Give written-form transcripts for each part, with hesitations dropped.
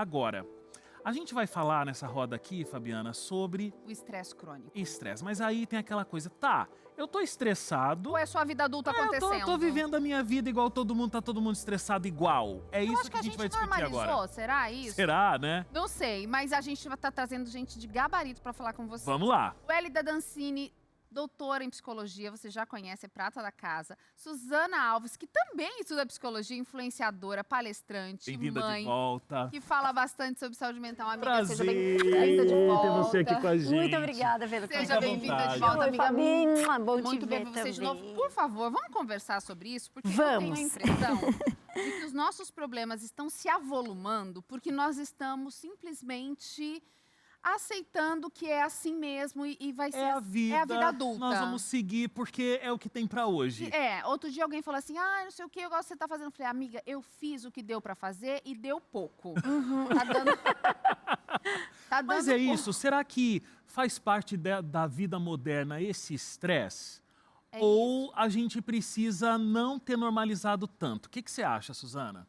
Agora, a gente vai falar nessa roda aqui, Fabiana, sobre O estresse crônico. estresse. Mas aí tem aquela coisa, tá, eu tô estressado. Ou é sua vida adulta acontecendo? Eu tô vivendo a minha vida igual todo mundo, tá todo mundo estressado igual. É Eu isso acho que a gente vai discutir normalizou, agora. será isso? Será, né? Não sei, mas a gente tá trazendo gente de gabarito pra falar com você. Vamos lá. O Hélida Dancini, doutora em psicologia, você já conhece, é prata da casa. Suzana Alves, que também estuda psicologia, influenciadora, palestrante, Bem-vinda mãe, de volta. que fala bastante sobre saúde mental. Amiga, Prazer seja bem-vinda de volta. ter você aqui com a gente. Muito obrigada pelo Seja Fica à bem-vinda de vontade. volta, Oi, amiga. Fabinho. Bom te Muito ver bem ver você de também. novo. Por favor, vamos conversar sobre isso? Porque eu Vamos. tenho a impressão de que os nossos problemas estão se avolumando porque nós estamos simplesmente aceitando que é assim mesmo e vai ser É a vida adulta. Nós vamos seguir porque é o que tem pra hoje. Outro dia alguém falou assim, não sei o que, igual você tá fazendo. Eu falei, amiga, eu fiz o que deu pra fazer e deu pouco. Tá dando... tá dando Mas é pouco. isso, será que faz parte da vida moderna esse estresse? É Ou a gente precisa não ter normalizado tanto? O que você acha, Suzana?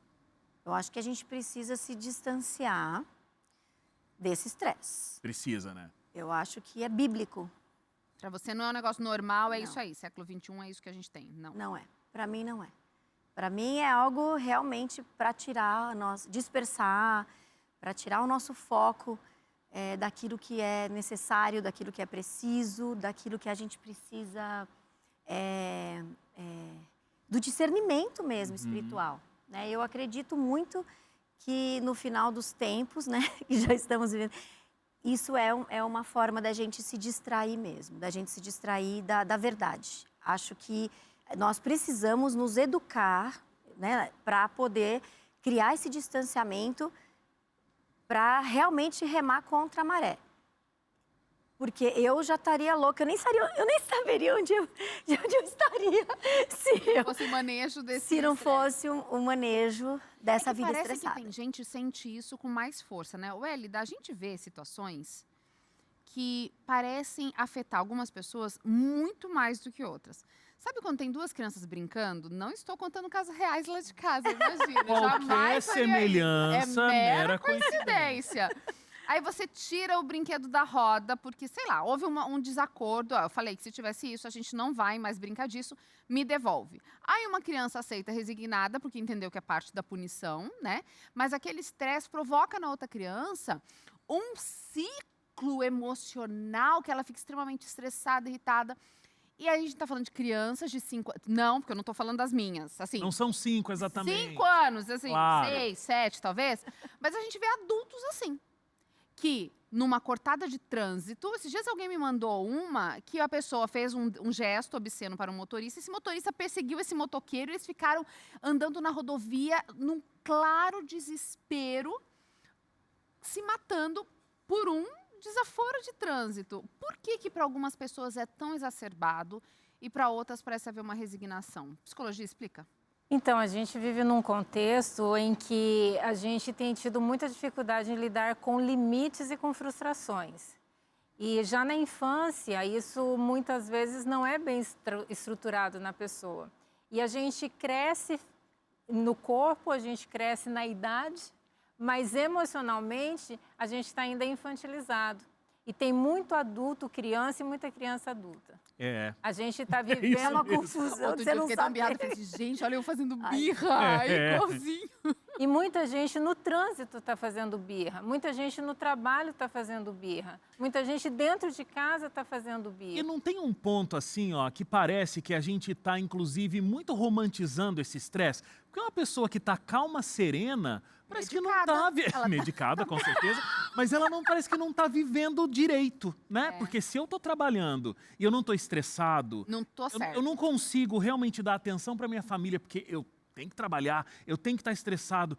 Eu acho que a gente precisa se distanciar desse estresse. Precisa, né? Eu acho que é bíblico. Pra você não é um negócio normal, é Não. isso aí. Século XXI é isso que a gente tem. Não. Não é. Para mim, não é. Para mim, é algo realmente para tirar, dispersar, para tirar o nosso foco daquilo que é necessário, daquilo que é preciso, daquilo que a gente precisa, do discernimento mesmo espiritual. Né? Eu acredito muito que no final dos tempos, né, que já estamos vivendo, isso é uma forma da gente se distrair mesmo, da gente se distrair da verdade. Acho que nós precisamos nos educar, né, para poder criar esse distanciamento para realmente remar contra a maré. Porque eu já estaria louca, eu nem saberia onde eu estaria Fosse o manejo desse se não estresse. fosse o manejo dessa vida parece estressada. que tem gente que sente isso com mais força, né? O Hélida, a gente vê situações que parecem afetar algumas pessoas muito mais do que outras. Sabe quando tem duas crianças brincando? Não estou contando casos reais lá de casa, imagina. Qualquer Jamais faria isso. semelhança, É mera coincidência. Aí você tira o brinquedo da roda, porque, sei lá, houve um desacordo. Eu falei que se tivesse isso, a gente não vai mais brincar disso, me devolve. Aí uma criança aceita resignada, porque entendeu que é parte da punição, né? Mas aquele estresse provoca na outra criança um ciclo emocional, que ela fica extremamente estressada, irritada. E aí a gente tá falando de crianças de 5 anos. Não, porque eu não tô falando das minhas. Assim, Não são 5 exatamente. 5 anos, assim, Claro. 6, 7 talvez. Mas a gente vê adultos assim. Que numa cortada de trânsito, esses dias alguém me mandou uma que a pessoa fez um gesto obsceno para um motorista, esse motorista perseguiu esse motoqueiro e eles ficaram andando na rodovia num claro desespero, se matando por um desaforo de trânsito. Por que para algumas pessoas é tão exacerbado e para outras parece haver uma resignação? Psicologia explica? Então, a gente vive num contexto em que a gente tem tido muita dificuldade em lidar com limites e com frustrações. E já na infância, isso muitas vezes não é bem estruturado na pessoa. E a gente cresce no corpo, a gente cresce na idade, mas emocionalmente a gente está ainda infantilizado. E tem muito adulto criança e muita criança adulta. É. A gente está isso vivendo uma mesmo. confusão, Outro você dia eu não fiquei tão sabe. birrada, falei assim, gente, olha eu fazendo birra, igualzinho. E muita gente no trânsito está fazendo birra, muita gente no trabalho está fazendo birra, muita gente dentro de casa está fazendo birra. E não tem um ponto assim, ó, que parece que a gente tá, inclusive, muito romantizando esse estresse? Porque uma pessoa que tá calma, serena, parece que não tá... Medicada, com certeza. Mas ela não parece que não tá vivendo direito, né? Porque se eu tô trabalhando e eu não tô estressado... Não tô certo. Eu não consigo realmente dar atenção pra minha família, porque eu tenho que trabalhar, eu tenho que estar estressado.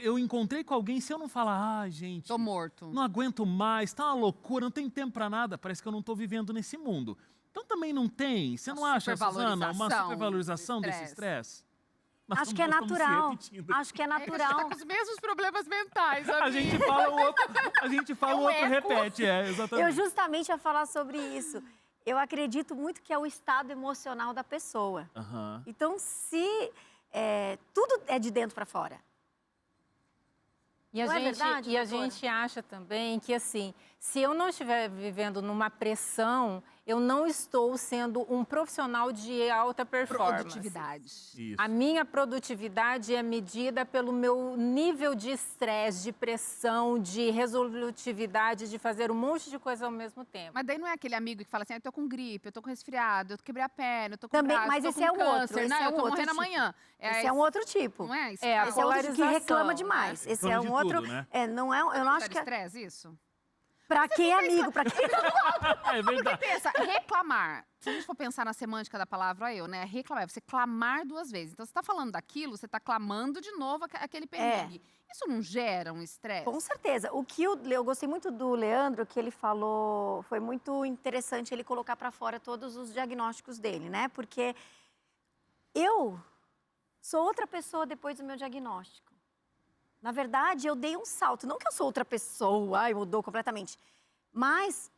Eu encontrei com alguém, se eu não falar, gente... Tô morto. Não aguento mais, tá uma loucura, não tem tempo pra nada, parece que eu não tô vivendo nesse mundo. Então também não tem, você não acha, Suzana, uma supervalorização desse estresse? Acho que é natural. Acho que é Você tá natural. com os mesmos problemas mentais, amiga. A gente fala o outro, repete, exatamente. Eu justamente ia falar sobre isso. Eu acredito muito que é o estado emocional da pessoa. Aham. Então, tudo é de dentro para fora. E a Não é gente, verdade, e a doutora? gente acha também que, assim, se eu não estiver vivendo numa pressão, eu não estou sendo um profissional de alta performance. Produtividade. Isso. A minha produtividade é medida pelo meu nível de estresse, de pressão, de resolutividade, de fazer um monte de coisa ao mesmo tempo. Mas daí não é aquele amigo que fala assim, eu tô com gripe, eu tô com resfriado, eu quebrei a perna, eu tô com Também, braço, mas eu esse tô é com um outro, câncer, esse não, é eu um tô outro morrendo tipo. amanhã. Esse é um outro tipo. Não é isso? É, a Esse é outro que reclama polarização, demais. né? Esse é um Reclama de outro. tudo, né? Não é, eu não acho que. Estresse, isso? Pra quem é amigo, pra quem. É verdade. Pensa, reclamar. Se a gente for pensar na semântica da palavra eu, né? Reclamar é você clamar duas vezes. Então, você tá falando daquilo, você tá clamando de novo aquele perrengue. Isso não gera um estresse? Com certeza. O que eu gostei muito do Leandro, que ele falou, foi muito interessante ele colocar para fora todos os diagnósticos dele, né? Porque eu sou outra pessoa depois do meu diagnóstico. Na verdade, eu dei um salto. Não que eu sou outra pessoa, ai, mudou completamente. Mas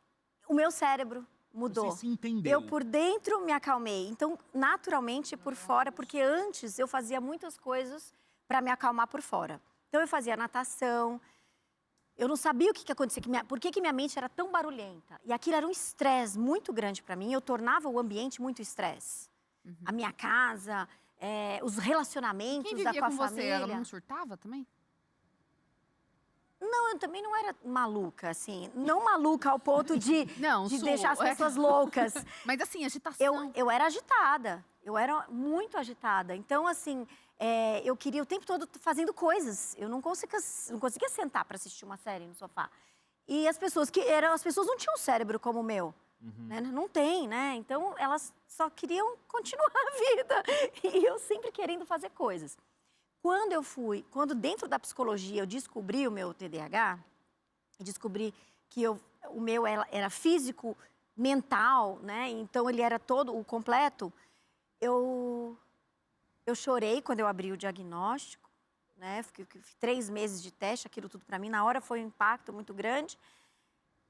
o meu cérebro mudou. Você se entendeu. Eu por dentro me acalmei. Então, naturalmente, por fora, porque antes eu fazia muitas coisas para me acalmar por fora. Então, eu fazia natação. Eu não sabia o que acontecia, por que minha mente era tão barulhenta. E aquilo era um estresse muito grande para mim. Eu tornava o ambiente muito estresse. A minha casa, os relacionamentos Quem da vivia com a com você, família. ela não surtava também? Não, eu também não era maluca, assim. Não maluca ao ponto de, Não, de sua. deixar as pessoas loucas. Mas assim, agitação. Eu era agitada. Eu era muito agitada. Então, assim, eu queria o tempo todo fazendo coisas. Eu não conseguia sentar para assistir uma série no sofá. E as pessoas não tinham um cérebro como o meu. Né? Não tem, né? Então, elas só queriam continuar a vida. E eu sempre querendo fazer coisas. Quando dentro da psicologia eu descobri o meu TDAH, descobri que o meu era físico, mental, né? Então ele era todo o completo. Eu chorei quando eu abri o diagnóstico, né? Fiquei 3 meses de teste, aquilo tudo para mim na hora foi um impacto muito grande.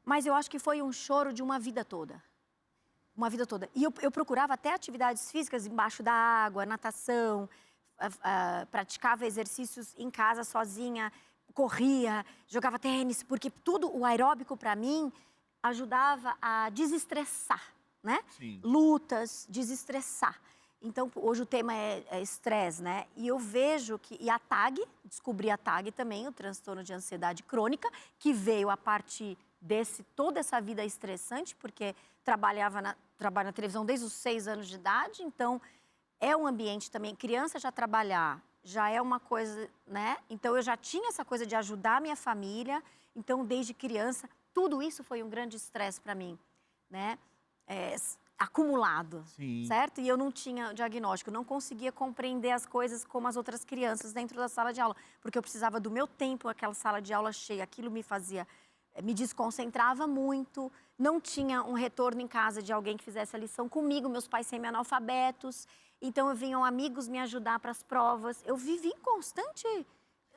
Mas eu acho que foi um choro de uma vida toda. Uma vida toda. E eu procurava até atividades físicas embaixo da água, natação, praticava exercícios em casa sozinha, corria, jogava tênis, porque tudo, o aeróbico para mim, ajudava a desestressar, né? Sim. Lutas, desestressar. Então, hoje o tema é estresse, né? E eu vejo que... E a TAG, descobri a TAG também, o transtorno de ansiedade crônica, que veio a partir toda essa vida estressante, porque trabalho na televisão desde os 6 anos de idade, então... É um ambiente também, criança já trabalhar, já é uma coisa, né? Então, eu já tinha essa coisa de ajudar a minha família. Então, desde criança, tudo isso foi um grande estresse para mim, né? Acumulado, Sim. certo? E eu não tinha diagnóstico, não conseguia compreender as coisas como as outras crianças dentro da sala de aula. Porque eu precisava do meu tempo, aquela sala de aula cheia, aquilo me desconcentrava muito. Não tinha um retorno em casa de alguém que fizesse a lição comigo, meus pais semi-analfabetos. Então, vinham amigos me ajudar para as provas. Eu vivi em constante,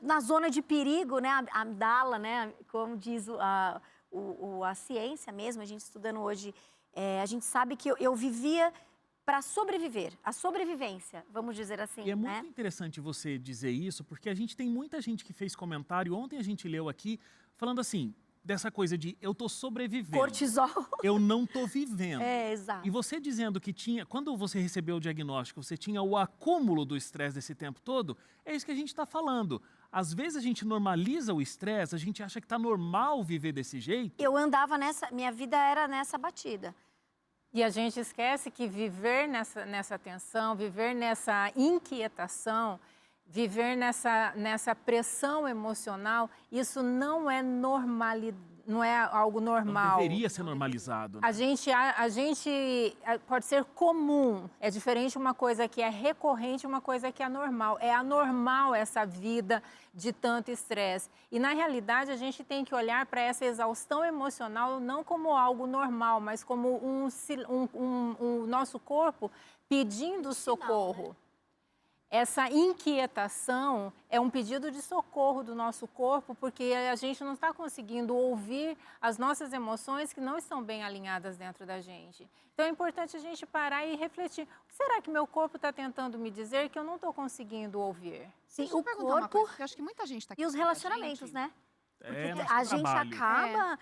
na zona de perigo, né? A amidala, né? Como diz a ciência mesmo, a gente estudando hoje, a gente sabe que eu vivia para sobreviver, a sobrevivência, vamos dizer assim. E é muito né? interessante você dizer isso, porque a gente tem muita gente que fez comentário, ontem a gente leu aqui, falando assim, dessa coisa de eu tô sobrevivendo. Cortisol. Eu não tô vivendo. Exato. E você dizendo que quando você recebeu o diagnóstico, você tinha o acúmulo do estresse desse tempo todo, é isso que a gente está falando. Às vezes a gente normaliza o estresse, a gente acha que tá normal viver desse jeito. Eu andava minha vida era nessa batida. E a gente esquece que viver nessa tensão, viver nessa inquietação, viver nessa pressão emocional, isso não é não é algo normal. Não deveria ser normalizado. Né? A gente pode ser comum, é diferente uma coisa que é recorrente e uma coisa que é normal. É anormal essa vida de tanto estresse. E, na realidade, a gente tem que olhar para essa exaustão emocional não como algo normal, mas como o nosso corpo pedindo socorro. essa inquietação é um pedido de socorro do nosso corpo, porque a gente não está conseguindo ouvir as nossas emoções que não estão bem alinhadas dentro da gente. Então é importante a gente parar e refletir. O que será que meu corpo está tentando me dizer que eu não estou conseguindo ouvir? Sim, Deixa eu o perguntar uma corpo coisa, porque eu acho que muita gente tá aqui e os escutando a relacionamentos, gente. né? É, Porque nosso a gente trabalho. acaba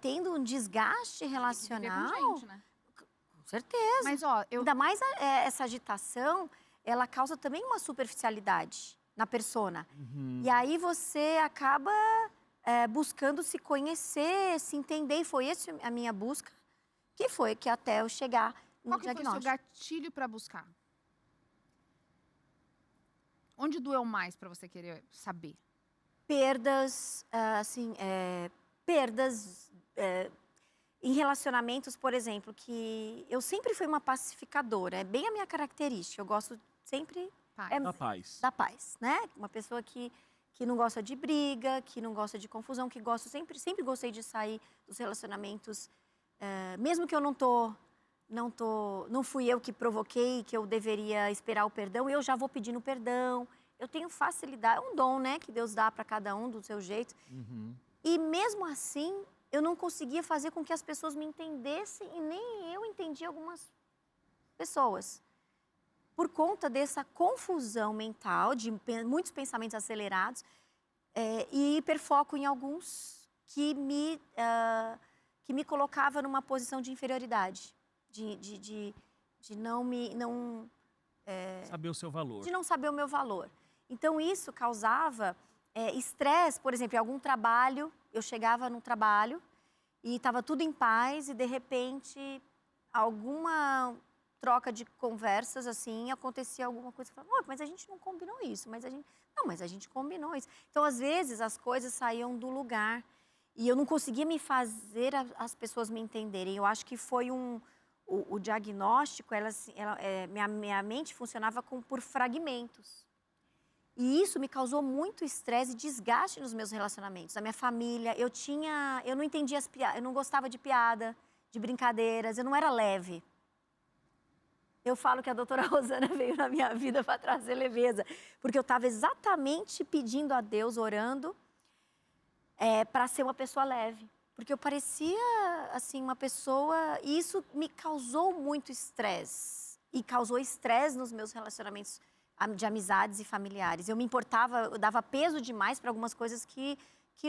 tendo um desgaste Tem que viver relacional. com gente, né? Com certeza. Mas, ó, Ainda mais essa agitação, ela causa também uma superficialidade na persona. Uhum. E aí você acaba buscando se conhecer, se entender. E foi essa a minha busca, que foi que até eu chegar no qual que foi o seu diagnóstico. gatilho para buscar? Onde doeu mais para você querer saber? Perdas, perdas em relacionamentos, por exemplo, que eu sempre fui uma pacificadora, é bem a minha característica. Eu gosto sempre Pai. Da paz. da paz, né? Uma pessoa que não gosta de briga, que não gosta de confusão, que gosta sempre gostei de sair dos relacionamentos, mesmo que eu não fui eu que provoquei, que eu deveria esperar o perdão, eu já vou pedindo perdão. Eu tenho facilidade, é um dom, né, que Deus dá para cada um do seu jeito. Uhum. E mesmo assim, eu não conseguia fazer com que as pessoas me entendessem e nem eu entendia algumas pessoas. Por conta dessa confusão mental, de muitos pensamentos acelerados e hiperfoco em alguns que me colocava numa posição de inferioridade, de não Saber o seu valor. de não saber o meu valor. Então, isso causava estresse, por exemplo, em algum trabalho, eu chegava num trabalho e estava tudo em paz e, de repente, alguma troca de conversas, assim, acontecia alguma coisa. Eu falava, mas a gente não combinou isso, mas a gente combinou isso. Então, às vezes, as coisas saíam do lugar e eu não conseguia me fazer as pessoas me entenderem. Eu acho que foi o diagnóstico, minha mente funcionava por fragmentos. E isso me causou muito estresse e desgaste nos meus relacionamentos. Na minha família, eu não entendia as piadas, eu não gostava de piada, de brincadeiras, eu não era leve. Eu falo que a doutora Rosana veio na minha vida para trazer leveza, porque eu estava exatamente pedindo a Deus, orando, para ser uma pessoa leve. Porque eu parecia, assim, uma pessoa... E isso me causou muito estresse. E causou estresse nos meus relacionamentos de amizades e familiares. Eu me importava, eu dava peso demais para algumas coisas que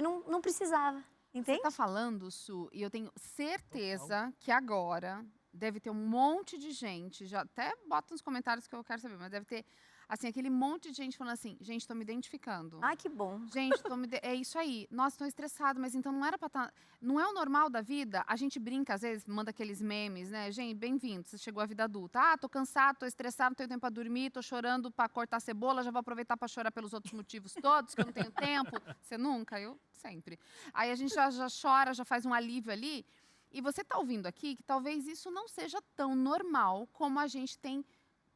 não precisava. Entende? Você tá falando, Su, e eu tenho certeza que agora deve ter um monte de gente, já até bota nos comentários que eu quero saber, mas deve ter, assim, aquele monte de gente falando assim, gente, tô me identificando. Ai, que bom. Gente, é isso aí. Nossa, tô estressado, mas então não era pra estar... Não é o normal da vida? A gente brinca, às vezes, manda aqueles memes, né? Gente, bem-vindo, você chegou à vida adulta. Ah, tô cansado, tô estressado, não tenho tempo pra dormir, tô chorando pra cortar cebola, já vou aproveitar pra chorar pelos outros motivos todos, que eu não tenho tempo. Você nunca? Eu sempre. Aí a gente já chora, já faz um alívio ali. E você tá ouvindo aqui que talvez isso não seja tão normal como a gente tem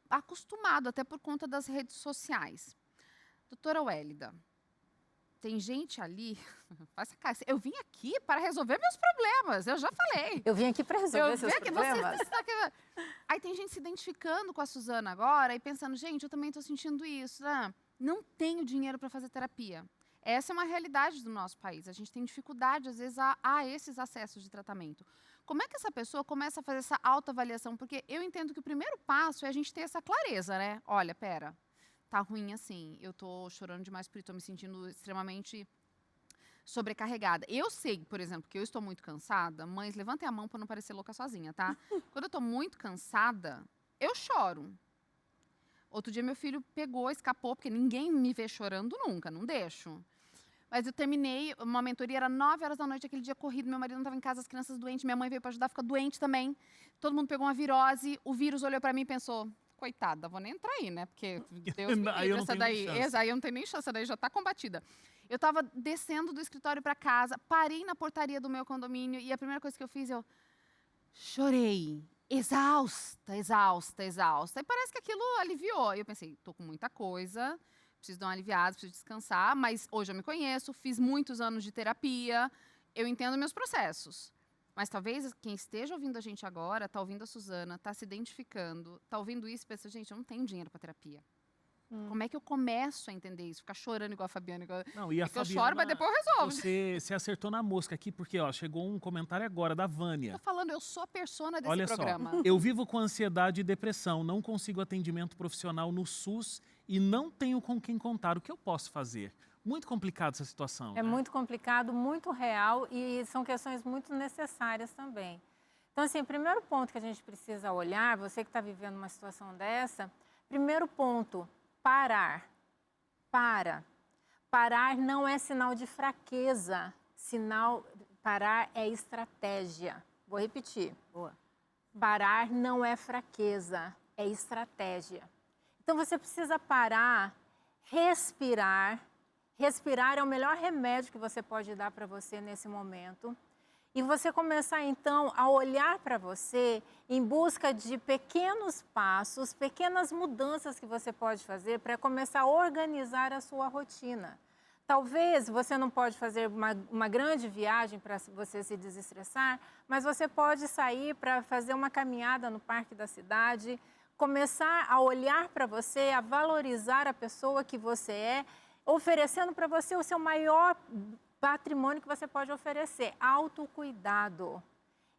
acostumado, até por conta das redes sociais. Doutora Wélida, tem gente ali... Eu vim aqui para resolver meus problemas, eu já falei. Eu vim aqui para resolver seus problemas. Aí tem gente se identificando com a Suzana agora e pensando, gente, eu também estou sentindo isso. Não tenho dinheiro para fazer terapia. Essa é uma realidade do nosso país. A gente tem dificuldade, às vezes, a esses acessos de tratamento. Como é que essa pessoa começa a fazer essa autoavaliação? Porque eu entendo que o primeiro passo é a gente ter essa clareza, né? Olha, pera, tá ruim assim, eu tô chorando demais porque tô me sentindo extremamente sobrecarregada. Eu sei, por exemplo, que eu estou muito cansada. Mães, levantem a mão para não parecer louca sozinha, tá? Quando eu tô muito cansada, eu choro. Outro dia meu filho pegou, escapou, porque ninguém me vê chorando nunca, não deixo. Mas eu terminei, uma mentoria, era 9 horas da noite, aquele dia corrido, meu marido não estava em casa, as crianças doentes, minha mãe veio para ajudar, ficou doente também. Todo mundo pegou uma virose, o vírus olhou para mim e pensou, coitada, vou nem entrar aí, né? Porque Deus me livre, essa daí. Aí eu não tenho nem chance, essa daí já está combatida. Eu estava descendo do escritório para casa, parei na portaria do meu condomínio e a primeira coisa que eu fiz, eu chorei. Exausta, exausta, exausta. E parece que aquilo aliviou. E eu pensei, tô com muita coisa, preciso dar uma aliviada, preciso descansar, mas hoje eu me conheço, fiz muitos anos de terapia, eu entendo meus processos. Mas talvez quem esteja ouvindo a gente agora, tá ouvindo a Suzana, tá se identificando, tá ouvindo isso e pensa, gente, eu não tenho dinheiro para terapia. Como é que eu começo a entender isso? Ficar chorando igual a Fabiana. Não, e a que eu Fabiana, choro, mas depois eu resolvo. Você acertou na mosca aqui, porque ó, chegou um comentário agora da Vânia. Tô falando, eu sou a persona desse Olha programa. só, eu vivo com ansiedade e depressão, não consigo atendimento profissional no SUS e não tenho com quem contar. O que eu posso fazer? Muito complicada essa situação. É né? muito complicado, muito real e são questões muito necessárias também. Então, assim, o primeiro ponto que a gente precisa olhar, você que está vivendo uma situação dessa, primeiro ponto, parar. Parar não é sinal de fraqueza, parar é estratégia. Vou repetir. Boa. Parar não é fraqueza, é estratégia. Então você precisa parar, respirar. Respirar é o melhor remédio que você pode dar para você nesse momento. E você começar então a olhar para você em busca de pequenos passos, pequenas mudanças que você pode fazer para começar a organizar a sua rotina. Talvez você não pode fazer uma grande viagem para você se desestressar, mas você pode sair para fazer uma caminhada no parque da cidade, começar a olhar para você, a valorizar a pessoa que você é, oferecendo para você o seu maior patrimônio que você pode oferecer, autocuidado.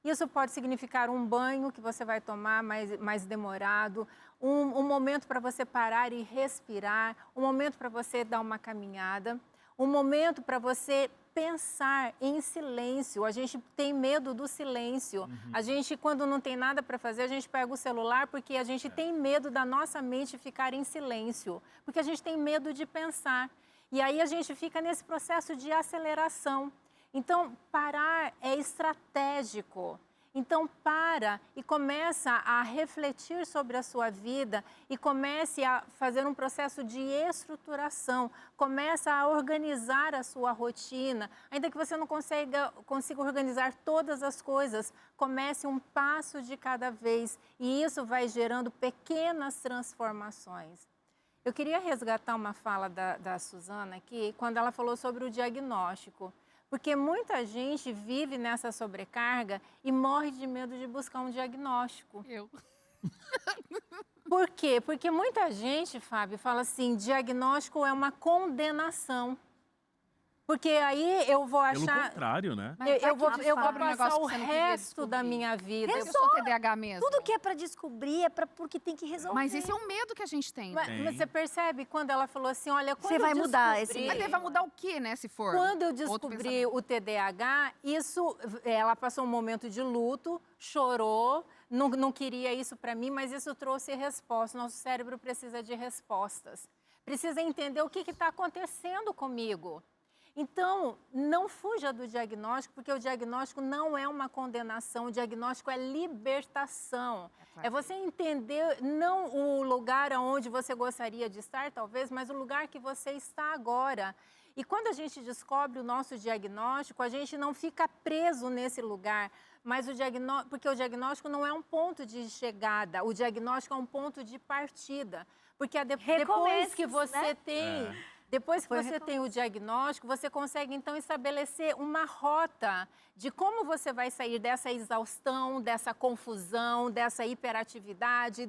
Isso pode significar um banho que você vai tomar mais demorado, um momento para você parar e respirar, um momento para você dar uma caminhada, um momento para você pensar em silêncio. A gente tem medo do silêncio. A gente, quando não tem nada para fazer, a gente pega o celular porque a gente tem medo da nossa mente ficar em silêncio, porque a gente tem medo de pensar. E aí a gente fica nesse processo de aceleração. Então, parar é estratégico. Então, para e começa a refletir sobre a sua vida e comece a fazer um processo de estruturação. Começa a organizar a sua rotina. Ainda que você não consiga organizar todas as coisas, comece um passo de cada vez. E isso vai gerando pequenas transformações. Eu queria resgatar uma fala da Suzana aqui, quando ela falou sobre o diagnóstico. Porque muita gente vive nessa sobrecarga e morre de medo de buscar um diagnóstico. Eu. Por quê? Porque muita gente, Fábio, fala assim, diagnóstico é uma condenação. Porque aí eu vou achar... Pelo contrário, né? Eu vou descobre um negócio passar o que você não queria resto da descobrir. minha vida. Eu sou TDAH mesmo. Tudo que é para descobrir é porque tem que resolver. Mas esse é um medo que a gente tem. Mas Tem. você percebe quando ela falou assim, olha, quando Você vai eu mudar descobri- esse Mas daí vai mudar o quê, né, se for? Quando eu Outro descobri pensamento. o TDAH, ela passou um momento de luto, chorou, não queria isso para mim, mas isso trouxe respostas. Nosso cérebro precisa de respostas. Precisa entender o que está acontecendo comigo. Então, não fuja do diagnóstico, porque o diagnóstico não é uma condenação, o diagnóstico é libertação. É você entender não o lugar onde você gostaria de estar, talvez, mas o lugar que você está agora. E quando a gente descobre o nosso diagnóstico, a gente não fica preso nesse lugar, mas porque o diagnóstico não é um ponto de chegada, o diagnóstico é um ponto de partida. Porque depois que você né? tem... Depois que você tem o diagnóstico, você consegue, então, estabelecer uma rota de como você vai sair dessa exaustão, dessa confusão, dessa hiperatividade,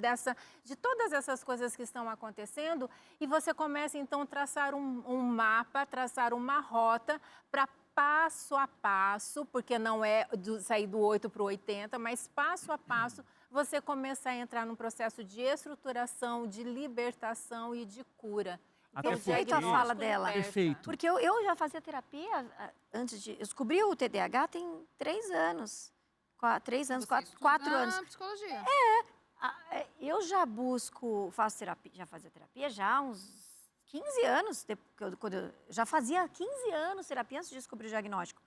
de todas essas coisas que estão acontecendo. E você começa, então, a traçar um mapa, traçar uma rota para passo a passo, porque não é sair do 8 para o 80, mas passo a passo, você começa a entrar num processo de estruturação, de libertação e de cura. Até Perfeito a fala dela. Perfeito. Porque eu já fazia terapia antes de... Eu descobri o TDAH tem 3 anos. 3 anos, Você 4 estuda anos. psicologia. Eu já faço terapia, já fazia terapia já há uns 15 anos. Quando eu já fazia 15 anos terapia antes de descobrir o diagnóstico.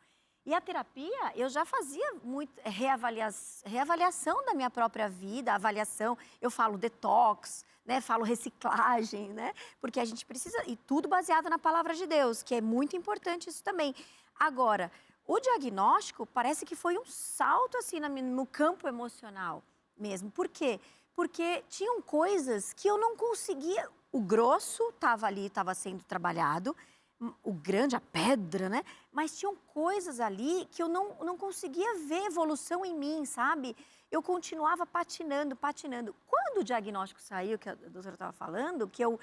E a terapia, eu já fazia muito reavaliação da minha própria vida, avaliação. Eu falo detox, né? Falo reciclagem, né? Porque a gente precisa... E tudo baseado na palavra de Deus, que é muito importante isso também. Agora, o diagnóstico parece que foi um salto assim no campo emocional mesmo. Por quê? Porque tinham coisas que eu não conseguia... O grosso estava ali, estava sendo trabalhado, o grande, a pedra, né? Mas tinham coisas ali que eu não conseguia ver evolução em mim, sabe? Eu continuava patinando. Quando o diagnóstico saiu, que a doutora estava falando, que eu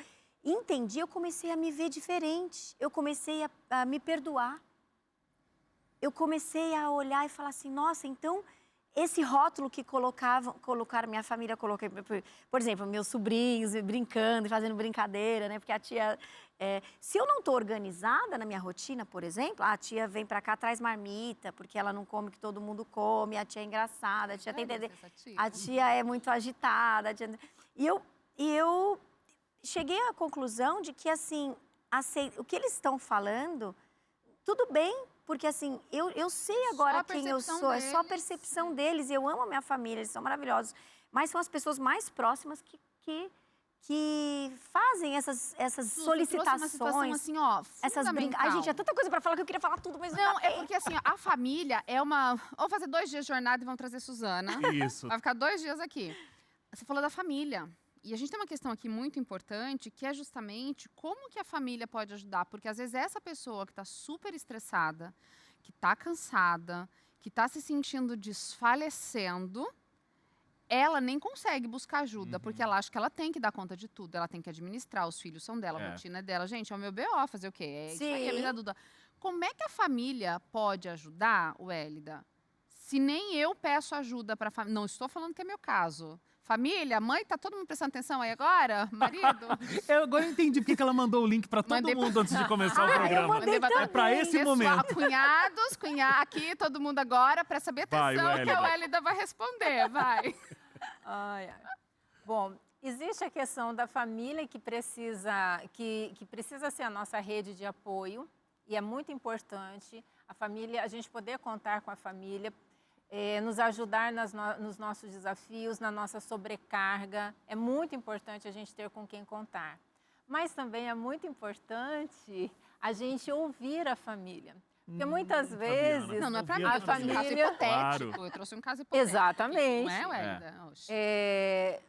entendi, eu comecei a me ver diferente. Eu comecei a me perdoar. Eu comecei a olhar e falar assim, nossa, então esse rótulo que colocaram, minha família colocou, por exemplo, meus sobrinhos brincando e fazendo brincadeira, né? Porque a tia, se eu não estou organizada na minha rotina, por exemplo, a tia vem para cá, traz marmita, porque ela não come o que todo mundo come, a tia é engraçada, a tia tem entender. A tia é muito agitada. E eu cheguei à conclusão de que, assim, o que eles estão falando, tudo bem, porque, assim, eu sei agora quem eu sou, é só a percepção deles. Eu amo a minha família, eles são maravilhosos. Mas são as pessoas mais próximas que fazem essas solicitações. Uma situação assim, ó, essas brincadeiras. Ai, gente, é tanta coisa pra falar que eu queria falar tudo, mas não é porque, assim, a família é uma... Vamos fazer 2 dias de jornada e vamos trazer Suzana. Isso. Vai ficar 2 dias aqui. Você falou da família. E a gente tem uma questão aqui muito importante, que é justamente como que a família pode ajudar. Porque, às vezes, essa pessoa que está super estressada, que está cansada, que está se sentindo desfalecendo, ela nem consegue buscar ajuda, porque ela acha que ela tem que dar conta de tudo. Ela tem que administrar, os filhos são dela, a rotina é dela. Gente, é o meu BO, fazer o quê? É isso aí, a vida adulta. Como é que a família pode ajudar, Wélida, se nem eu peço ajuda para a família? Não estou falando que é meu caso. Família, mãe, tá todo mundo prestando atenção aí agora? Marido? Agora eu entendi porque ela mandou o link para todo mundo antes de começar o programa. É para esse momento. Cunhados, aqui, todo mundo agora, presta bem atenção que a Wélida vai responder, vai. Bom, existe a questão da família que precisa ser a nossa rede de apoio, e é muito importante a gente poder contar com a família, nos ajudar nos nossos desafios, na nossa sobrecarga. É muito importante a gente ter com quem contar. Mas também é muito importante a gente ouvir a família. Porque muitas vezes... Não é para mim, a família... um caso hipotético. Claro. Eu trouxe um caso hipotético. Exatamente. Não é, Wélida?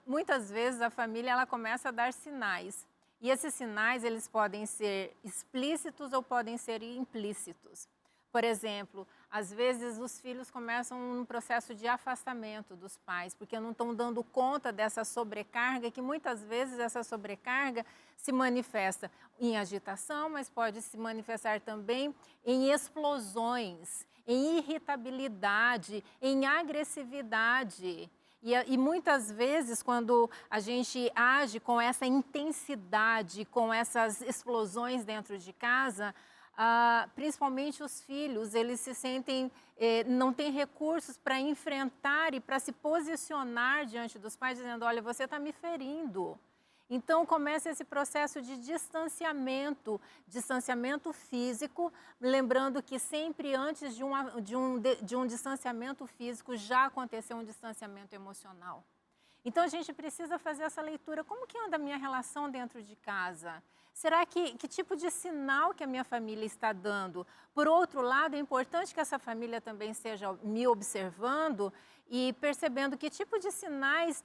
Muitas vezes a família ela começa a dar sinais. E esses sinais eles podem ser explícitos ou podem ser implícitos. Por exemplo, às vezes os filhos começam um processo de afastamento dos pais, porque não estão dando conta dessa sobrecarga, que muitas vezes essa sobrecarga se manifesta em agitação, mas pode se manifestar também em explosões, em irritabilidade, em agressividade. E muitas vezes, quando a gente age com essa intensidade, com essas explosões dentro de casa, principalmente os filhos, eles se sentem, não têm recursos para enfrentar e para se posicionar diante dos pais, dizendo, olha, você está me ferindo. Então, começa esse processo de distanciamento físico, lembrando que sempre antes de um distanciamento físico, já aconteceu um distanciamento emocional. Então, a gente precisa fazer essa leitura. Como que anda a minha relação dentro de casa? Será que tipo de sinal que a minha família está dando? Por outro lado, é importante que essa família também esteja me observando e percebendo que tipo de sinais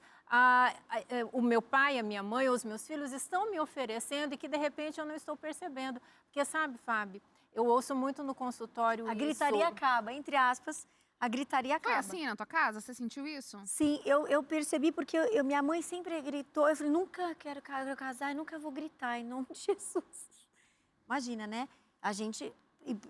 o meu pai, a minha mãe ou os meus filhos estão me oferecendo e que, de repente, eu não estou percebendo. Porque, sabe, Fábio, eu ouço muito no consultório a gritaria acaba, entre aspas, a gritaria acaba. Foi assim na tua casa? Você sentiu isso? Sim, eu percebi porque minha mãe sempre gritou. Eu falei, nunca quero casar e nunca vou gritar, em nome de Jesus. Imagina, né? A gente...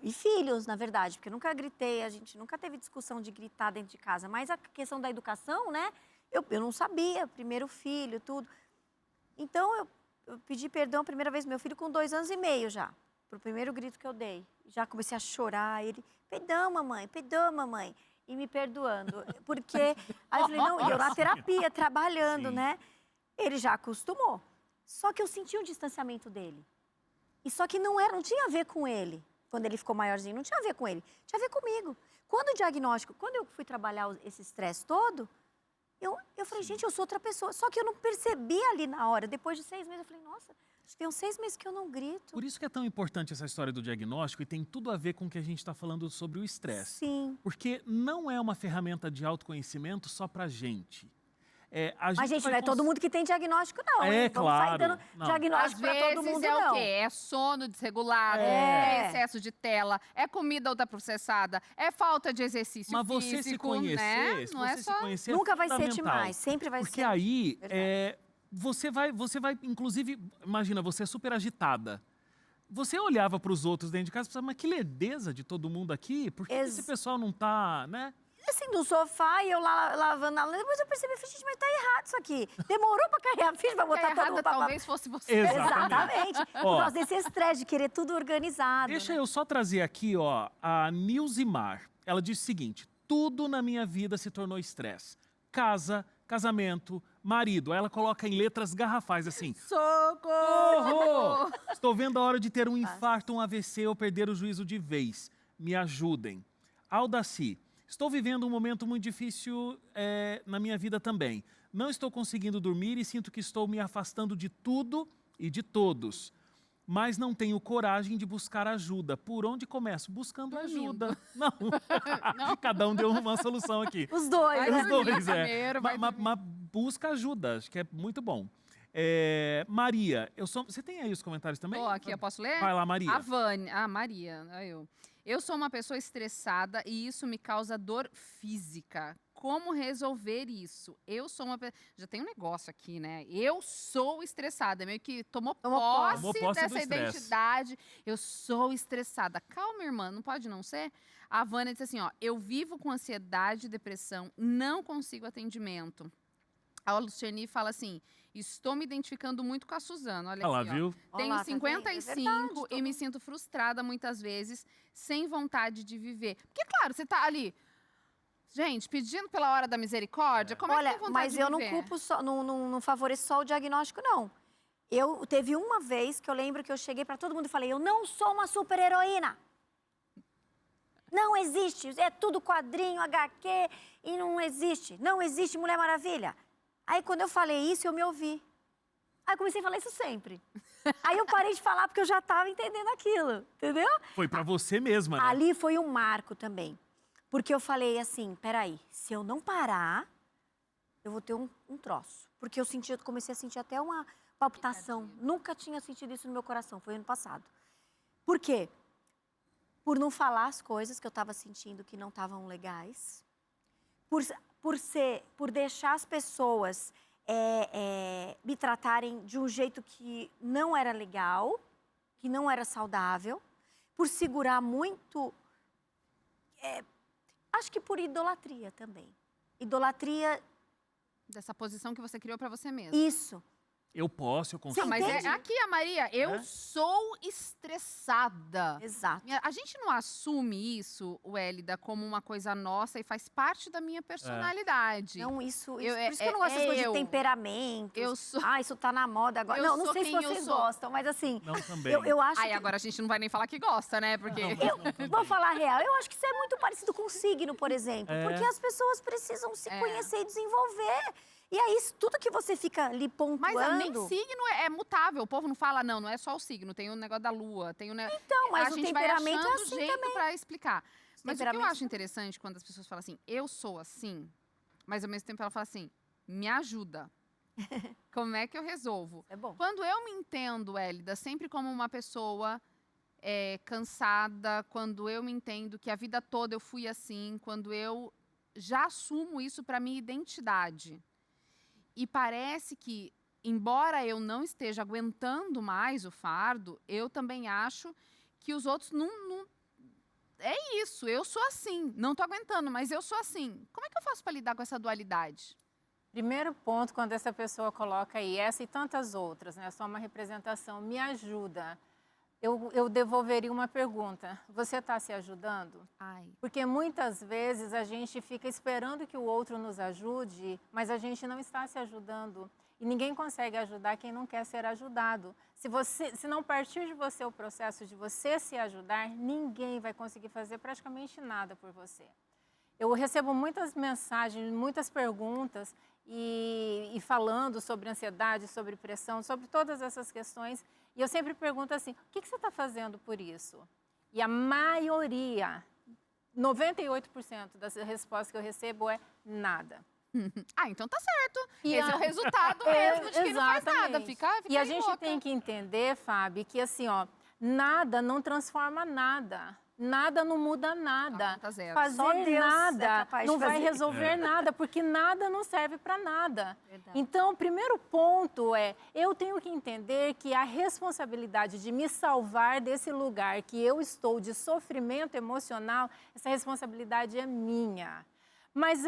E filhos, na verdade, porque eu nunca gritei, a gente nunca teve discussão de gritar dentro de casa. Mas a questão da educação, né? Eu não sabia, primeiro filho, tudo. Então, eu pedi perdão a primeira vez pro meu filho com 2 anos e meio já. Pro primeiro grito que eu dei. Já comecei a chorar, ele, perdão, mamãe. E me perdoando. Porque, aí eu falei, não, e eu na terapia, trabalhando, né? Ele já acostumou. Só que eu senti um distanciamento dele. E só que não tinha a ver com ele. Quando ele ficou maiorzinho, não tinha a ver com ele. Tinha a ver comigo. Quando o diagnóstico, quando eu fui trabalhar esse estresse todo, eu falei, gente, eu sou outra pessoa. Só que eu não percebi ali na hora. Depois de 6 meses, eu falei, nossa, acho que tem uns 6 meses que eu não grito. Por isso que é tão importante essa história do diagnóstico e tem tudo a ver com o que a gente está falando sobre o estresse. Sim. Porque não é uma ferramenta de autoconhecimento só pra gente. Mas, gente, não é todo mundo que tem diagnóstico, não. É, Vamos claro. sair dando diagnóstico para todo mundo, não. Às vezes é não. o quê? É sono desregulado, é excesso de tela, é comida ultraprocessada, é falta de exercício Mas físico, você se conhecer, né? se não você é se só... conhecer, Nunca é vai ser fundamental. demais, sempre vai Porque ser. aí, você vai, inclusive, imagina, você é super agitada. Você olhava para os outros dentro de casa e pensava, mas que lerdeza de todo mundo aqui, por que esse pessoal não tá, né? Assim, do sofá e eu lá lavando a louça, depois eu percebi, gente, mas tá errado isso aqui. Demorou pra cair a ficha, pra botar todo mundo pra... Talvez fosse você. Exatamente. Por causa desse estresse de querer tudo organizado. Deixa né? eu só trazer aqui, ó, a Nilzimar. Ela diz o seguinte, tudo na minha vida se tornou estresse. Casa, casamento, marido. Aí ela coloca em letras garrafais assim. Socorro! Estou vendo a hora de ter um infarto, um AVC ou perder o juízo de vez. Me ajudem. Aldaci. Estou vivendo um momento muito difícil na minha vida também. Não estou conseguindo dormir e sinto que estou me afastando de tudo e de todos. Mas não tenho coragem de buscar ajuda. Por onde começo? Buscando ajuda. Não. Cada um deu uma solução aqui. Os dois. Vai né? Os dormir dois, primeiro, vai dormir. Mas busca ajuda, acho que é muito bom. Maria, você tem aí os comentários também? Tô aqui, eu posso ler? Vai lá, Maria. A Vânia. Maria. Eu sou uma pessoa estressada e isso me causa dor física. Como resolver isso? Eu sou uma pessoa... Já tem um negócio aqui, né? Eu sou estressada. Meio que tomou posse dessa identidade. Eu sou estressada. Calma, irmã, não pode não ser? A Vânia disse assim, ó. Eu vivo com ansiedade e depressão. Não consigo atendimento. A Luciane fala assim, estou me identificando muito com a Suzana. Olha Olha aqui, lá, viu? Tenho Olá, 55 e me sinto frustrada muitas vezes, sem vontade de viver. Porque, claro, você tá ali, gente, pedindo pela hora da misericórdia, como é que tem vontade de viver? Mas eu não culpo, não favoreço só o diagnóstico, não. Teve uma vez que eu lembro que eu cheguei pra todo mundo e falei, eu não sou uma super-heroína. Não existe, é tudo quadrinho, HQ, e não existe Mulher Maravilha. Aí, quando eu falei isso, eu me ouvi. Aí, eu comecei a falar isso sempre. Aí, eu parei de falar porque eu já estava entendendo aquilo, entendeu? Foi pra você mesma, né? Ali foi um marco também. Porque eu falei assim, peraí, se eu não parar, eu vou ter um troço. Porque eu comecei a sentir até uma palpitação. Nunca tinha sentido isso no meu coração, foi ano passado. Por quê? Por não falar as coisas que eu estava sentindo que não estavam legais. Por deixar as pessoas me tratarem de um jeito que não era legal, que não era saudável, por segurar muito, acho que por idolatria também. Idolatria... Dessa posição que você criou pra você mesma. Isso. Eu posso, eu consigo. Mas aqui a Maria, eu sou estressada. Exato. A gente não assume isso, Wélida, como uma coisa nossa e faz parte da minha personalidade. Não, por isso que eu eu não gosto dessas coisas de temperamento. Eu sou... isso tá na moda agora. Não sei se vocês gostam, mas assim... Não, também. Eu acho Aí agora a gente não vai nem falar que gosta, né? Porque... Eu vou falar a real, eu acho que isso é muito parecido com o signo, por exemplo. Porque as pessoas precisam se conhecer e desenvolver. E aí, tudo que você fica ali pontuando... Mas nem signo é mutável. O povo não fala, não é só o signo. Tem o negócio da lua, tem o negócio... Então, mas a o gente vai temperamento achando é assim jeito também. pra explicar. Mas o que eu temperamentos acho interessante quando as pessoas falam assim, eu sou assim, mas ao mesmo tempo ela fala assim, me ajuda. Como é que eu resolvo? É bom. Quando eu me entendo, Hélida, sempre como uma pessoa cansada, quando eu me entendo que a vida toda eu fui assim, quando eu já assumo isso pra minha identidade. E parece que, embora eu não esteja aguentando mais o fardo, eu também acho que os outros não... É isso, eu sou assim. Não estou aguentando, mas eu sou assim. Como é que eu faço para lidar com essa dualidade? Primeiro ponto, quando essa pessoa coloca aí essa e tantas outras, né? Só uma representação, me ajuda. Eu devolveria uma pergunta. Você está se ajudando? Ai. Porque muitas vezes a gente fica esperando que o outro nos ajude, mas a gente não está se ajudando. E ninguém consegue ajudar quem não quer ser ajudado. Se não partir de você o processo de você se ajudar, ninguém vai conseguir fazer praticamente nada por você. Eu recebo muitas mensagens, muitas perguntas e falando sobre ansiedade, sobre pressão, sobre todas essas questões. E eu sempre pergunto assim, o que você está fazendo por isso? E a maioria, 98% das respostas que eu recebo é nada. Então tá certo. Esse é o resultado mesmo de quem não faz nada. Fica e a gente tem que entender, Fábio, que assim, ó, nada não transforma nada. Nada não muda nada. Conta zero. Só Fazer Deus é nada capaz de não vai fazer. resolver nada, porque nada não serve para nada. Verdade. Então, o primeiro ponto é, eu tenho que entender que a responsabilidade de me salvar desse lugar que eu estou de sofrimento emocional, essa responsabilidade é minha. Mas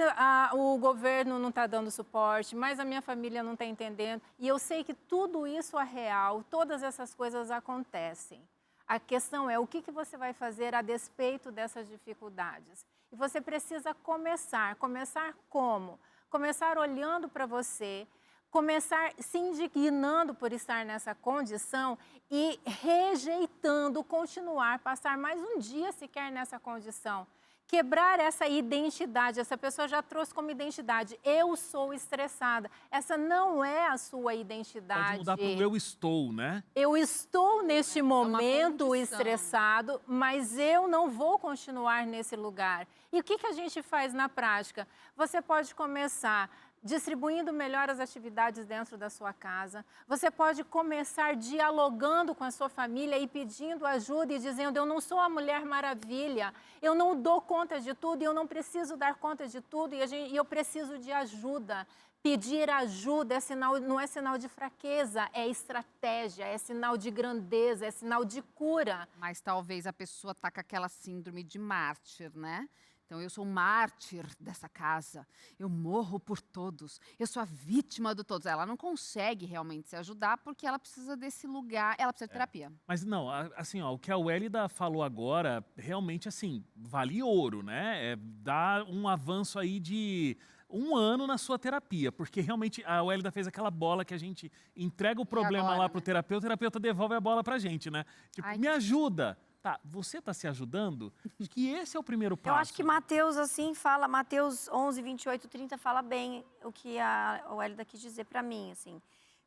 o governo não está dando suporte, mas a minha família não está entendendo. E eu sei que tudo isso é real, todas essas coisas acontecem. A questão é o que você vai fazer a despeito dessas dificuldades. E você precisa começar. Começar como? Começar olhando para você, começar se indignando por estar nessa condição e rejeitando continuar, passar mais um dia sequer nessa condição. Quebrar essa identidade, essa pessoa já trouxe como identidade, eu sou estressada. Essa não é a sua identidade. Pode mudar para o eu estou, né? Eu estou neste momento condição. estressado, mas eu não vou continuar nesse lugar. E o que a gente faz na prática? Você pode começar distribuindo melhor as atividades dentro da sua casa. Você pode começar dialogando com a sua família e pedindo ajuda e dizendo, eu não sou a Mulher Maravilha, eu não dou conta de tudo, eu não preciso dar conta de tudo e eu preciso de ajuda. Pedir ajuda não é sinal de fraqueza, é estratégia, é sinal de grandeza, é sinal de cura. Mas talvez a pessoa tá com aquela síndrome de mártir, né? Então, eu sou um mártir dessa casa, eu morro por todos, eu sou a vítima de todos. Ela não consegue realmente se ajudar porque ela precisa desse lugar, ela precisa de terapia. Mas não, assim, ó, o que a Wélida falou agora, realmente, assim, vale ouro, né? Dá um avanço aí de 1 ano na sua terapia, porque realmente a Wélida fez aquela bola que a gente entrega o problema agora, lá pro né? terapeuta, o terapeuta devolve a bola pra gente, né? Tipo, Ai, me ajuda. Tá, você tá se ajudando? Acho que esse é o primeiro passo. Eu acho que Mateus, assim, fala, Mateus 11, 28, 30, fala bem o que a Wélida quis dizer para mim, assim.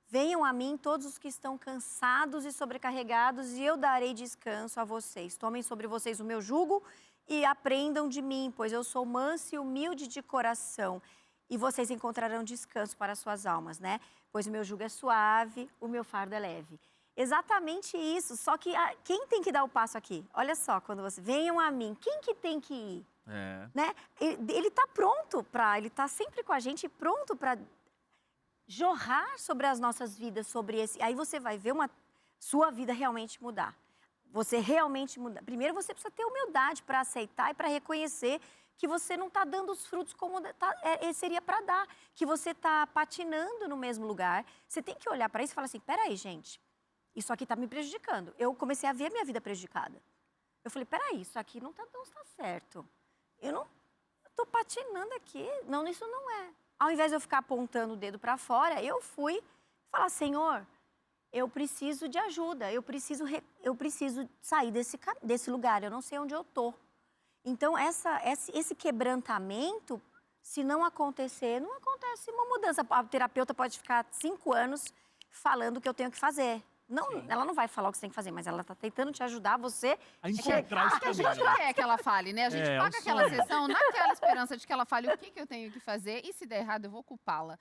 Venham a mim todos os que estão cansados e sobrecarregados e eu darei descanso a vocês. Tomem sobre vocês o meu jugo e aprendam de mim, pois eu sou manso e humilde de coração. E vocês encontrarão descanso para as suas almas, né? Pois o meu jugo é suave, o meu fardo é leve. Exatamente isso, só que quem tem que dar o passo aqui? Olha só, quando você, venham a mim, quem que tem que ir? Né? Ele está pronto ele está sempre com a gente, pronto para jorrar sobre as nossas vidas, sobre esse, aí você vai ver sua vida realmente mudar. Você realmente mudar. Primeiro você precisa ter humildade para aceitar e para reconhecer que você não está dando os frutos como seria para dar, que você está patinando no mesmo lugar. Você tem que olhar para isso e falar assim, peraí, gente, isso aqui está me prejudicando. Eu comecei a ver a minha vida prejudicada. Eu falei, peraí, isso aqui não está certo. Eu estou patinando aqui. Não, isso não é. Ao invés de eu ficar apontando o dedo para fora, eu fui falar, Senhor, eu preciso de ajuda. Eu preciso sair desse lugar. Eu não sei onde eu estou. Então, esse quebrantamento, se não acontecer, não acontece uma mudança. A terapeuta pode ficar 5 anos falando o que eu tenho que fazer. Não, ela não vai falar o que você tem que fazer, mas ela está tentando te ajudar você a encontrar isso a também, gente né? quer que ela fale, né? A gente paga aquela sessão naquela esperança de que ela fale o que eu tenho que fazer e se der errado eu vou culpá-la.